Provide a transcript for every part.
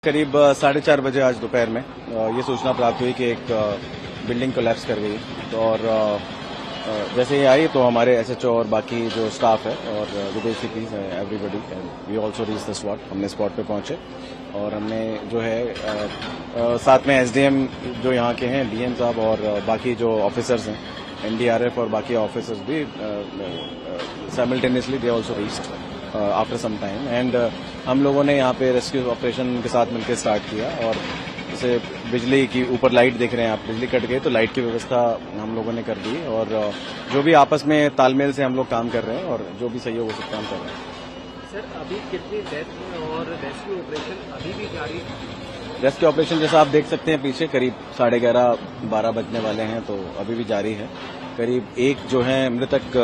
करीब 4:30 बजे आज दोपहर में ये सूचना प्राप्त हुई कि एक बिल्डिंग कोलैप्स कर गई तो और जैसे ही आई तो हमारे एसएचओ और बाकी जो स्टाफ है और विदेशी पीस है everybody we also reach the spot. हमने स्पॉट पे पहुंचे और हमने जो है साथ में एसडीएम जो यहाँ के हैं डीएम साहब और बाकी जो ऑफिसर्स हैं एनडीआरएफ और बाकी ऑफिसर्स भी simultaneously they also reached after some time and हम लोगों ने यहाँ पे रेस्क्यू ऑपरेशन के साथ मिलकर स्टार्ट किया। और जैसे बिजली की ऊपर लाइट देख रहे हैं आप, बिजली कट गई तो लाइट की व्यवस्था हम लोगों ने कर दी और जो भी आपस में तालमेल से हम लोग काम कर रहे हैं और जो भी सहयोग हो सकता है हम कर रहे हैं। सर अभी कितनी डेथ है और रेस्क्यू ऑपरेशन अभी भी जारी है? रेस्क्यू ऑपरेशन जैसा आप देख सकते हैं पीछे करीब 11:30-12 बजने वाले हैं तो अभी भी जारी है। करीब एक जो है मृतक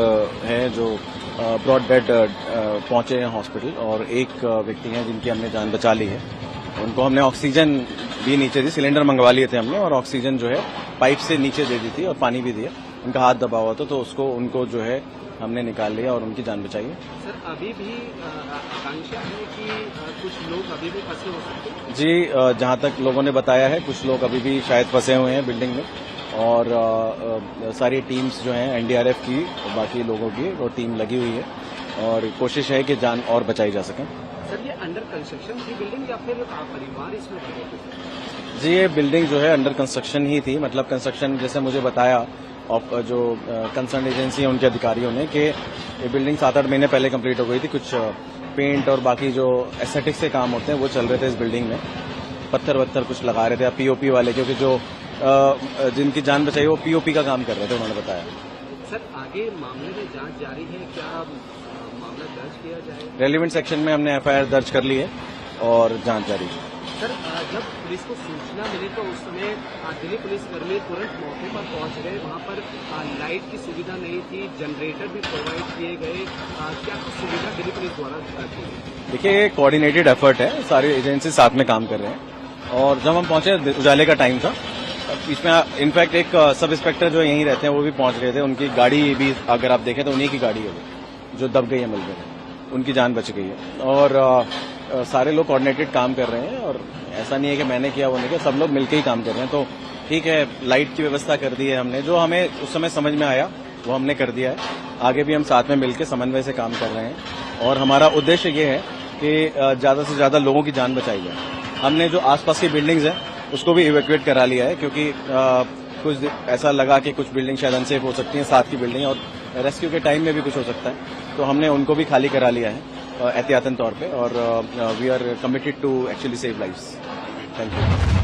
है जो ब्रॉड डेड पहुंचे हैं हॉस्पिटल और एक व्यक्ति हैं जिनकी हमने जान बचा ली है। उनको हमने ऑक्सीजन भी नीचे दी, सिलेंडर मंगवा लिए थे हमने और ऑक्सीजन जो है पाइप से नीचे दे दी थी और पानी भी दिया। उनका हाथ दबा हुआ था तो उनको जो है हमने निकाल लिया और उनकी जान बचाई है। सर अभी भी आकांक्षा है कि कुछ लोग अभी भी फंसे हो सकते हैं? जी जहां तक लोगों ने बताया है कुछ लोग अभी भी शायद फंसे हुए हैं बिल्डिंग में और सारी टीम्स जो हैं एनडीआरएफ की और बाकी लोगों की वो टीम लगी हुई है और कोशिश है कि जान और बचाई जा सके। सर ये अंडर कंस्ट्रक्शन थी बिल्डिंग या फिर परिवार इसमें रहे थे? जी ये बिल्डिंग जो है अंडर कंस्ट्रक्शन ही थी, मतलब कंस्ट्रक्शन जैसे मुझे बताया और जो कंसर्न एजेंसी है उनके अधिकारियों ने कि ये बिल्डिंग 7-8 महीने पहले कंप्लीट हो गई थी। कुछ पेंट और बाकी जो एस्थेटिक्स के काम होते हैं वो चल रहे थे इस बिल्डिंग में। पत्थर वत्थर कुछ लगा रहे थे पीओपी वाले, क्योंकि जो जिनकी जान बचाई वो पीओपी का काम कर रहे थे उन्होंने बताया। सर आगे मामले में जांच जारी है, क्या मामला दर्ज किया जाए? रेलिवेंट सेक्शन में हमने एफआईआर दर्ज कर ली है और जांच जारी है। सर जब पुलिस को सूचना मिली तो उस समय दिल्ली पुलिसकर्मी तुरंत मौके पर पहुंच गए। वहां पर लाइट की सुविधा नहीं थी, जनरेटर भी प्रोवाइड किए गए। क्या कुछ सुविधा दिल्ली पुलिस द्वारा की गई? देखिए ये कोऑर्डिनेटेड एफर्ट है, सारी एजेंसी साथ में काम कर रहे हैं और जब हम पहुंचे उजाले का टाइम था, इसमें इनफैक्ट एक सब इंस्पेक्टर जो यहीं रहते हैं वो भी पहुंच गए थे। उनकी गाड़ी भी अगर आप देखें तो उन्हीं की गाड़ी है वो जो दब गई है मिलकर, उनकी जान बच गई है। और सारे लोग कोऑर्डिनेटेड काम कर रहे हैं और ऐसा नहीं है कि मैंने किया वो नहीं किया, सब लोग मिलकर ही काम कर रहे हैं। तो ठीक है, लाइट की व्यवस्था कर दी है हमने, जो हमें उस समय समझ में आया वो हमने कर दिया है। आगे भी हम साथ में मिलकर समन्वय से काम कर रहे हैं और हमारा उद्देश्य ये है कि ज्यादा से ज्यादा लोगों की जान बचाई जाए। हमने जो आसपास की बिल्डिंग्स हैं उसको भी इवैक्यूएट करा लिया है, क्योंकि कुछ ऐसा लगा कि कुछ बिल्डिंग शायद अनसेफ हो सकती हैं, साथ की बिल्डिंग और रेस्क्यू के टाइम में भी कुछ हो सकता है, तो हमने उनको भी खाली करा लिया है एहतियातन तौर पे और we are committed to actually save lives. Thank you.